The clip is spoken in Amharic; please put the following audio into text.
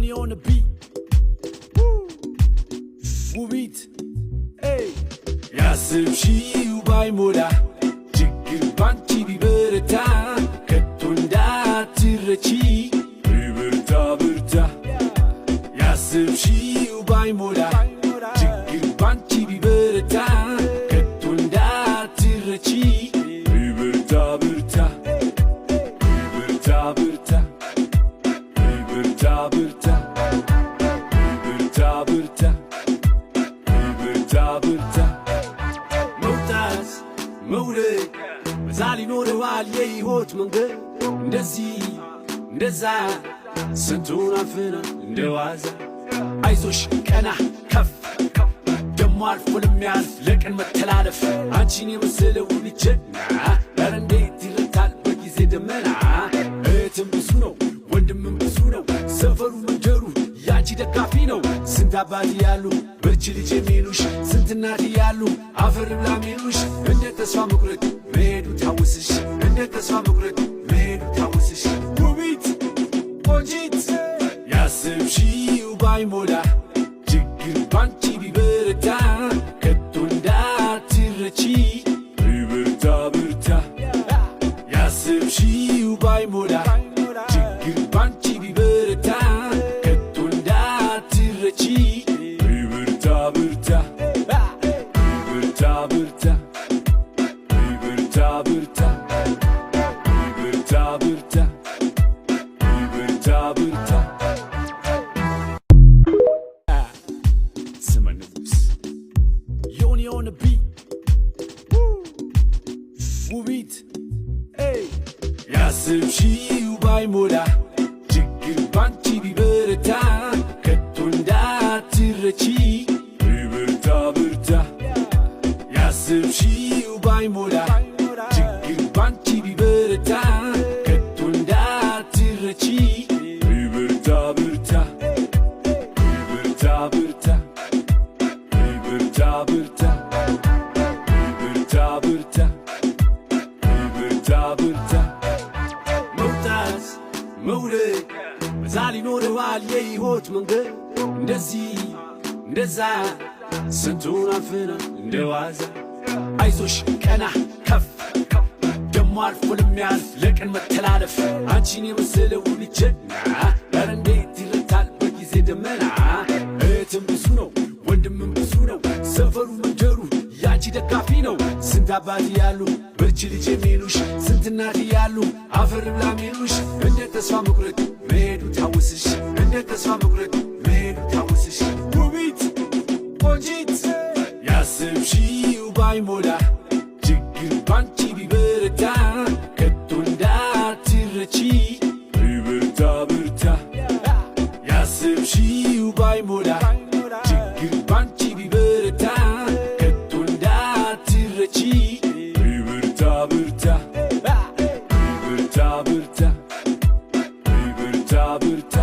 Yoni on the beat. ውቢት ያስብሺው ባይሞላ ችግር ባንቺ ቢበረታ ከቶ እንዳትረቺ ብርታ ብርታ ያስብሺው ባይሞላ ችግር ባንቺ ቢበረታ ከቶ እንዳትረቺ ብርታ ብርታ ብርታ ብርታ ብርታ ብርታ መውጣት መውረድ በዛ ሊኖረዋል የሕይወት መንገድ እንደዚህ እንደዛ ስንቱን አልፈናል እንደዋዛ አይዞሽ ቀና ከፍ ደሞ አልፎ ለሚያልፍ ለቀን መተላለፍ አንቺን የመሰለው ልጅና ኧረ እንዴት ይረታል በጊዜ ደመና እህትም ብዙ ነው ወንድምም ብዙ ነው ሰፈሩ መንደሩ ያንቺ ደጋፊ ነው ስንት አባት ያሉ በርቺ ልጅ የሚሉሽ ስንት እናት ያሉ አፈር ብላ ሚሉሽ እንደ ተስፋ መቁረጥ መሄዱ ታውስሽ እንደ ተስፋ መቁረጥ መሄዱ ታውስሽ ውቢት ቆንጂት ያስብሺው ባይሞላ ችግር ባንቺ ቢበረታ ከቶ እንዳትረቺ ብርታ ብርታ ያስብሺው ባይሞላ ችግር ባንቺ ቢበረታ ከቶ እንዳትረቺ ብርታ ብርታ ብርታ ብርታ ብርታ ብርታ ብርታ ብርታ ብርታ ብርታ ስመንስ ዮኒ on the beat ውቢት ያስብሺው ባይሞላ ችግር ባንቺ ቢበረታ ከቶ እንዳትረቺ ብርታ ብርታ ያስብሺው ባይሞላ ችግር ባንቺ ቢበረታ ከቶ እንዳትረቺ ብርታ ብርታ ብርታ ብርታ ብርታ ብርታ ብርታ ብርታ ብርታ ብርታ መውጣት መውረድ በዛ ሊኖረዋል የሕይወት መንገድ እንደዚህ እንደዛ ስንቱን አልፈናል እንደዋዛ አይዞሽ ቀና ከፍ ደሞ አልፎ ለሚያልፍ ለቀን መተላለፍ አንቺን የመሰለው ልጅና ኧረ እንዴት ይረታል በጊዜ ደመና እህትም ብዙ ነው ወንድምም ብዙ ነው ሰፈሩ መንደሩ ያንቺ ደጋፊ ነው ስንት አባት ያሉ በርቺ ልጅ የሚሉሽ ስንት እናት ያሉ አፈር ብላ ሚሉሽ እንደ ተስፋ መቁረጥ መሄዱ ታውስሽ እንደ ተስፋ መቁረጥ መሄዱ ታውስሽ ውቢት ቆንጂት ያስብሺው ባይሞላ ችግር ባንቺ ቢበረታ ከቶ እንዳትረቺ ብርታ ብርታ ያስብሺው ባይሞላ ችግር ባንቺ ቢበረታ ከቶ እንዳትረቺ ብርታ ብርታ ብርታ ብርታ ብርታ ብርታ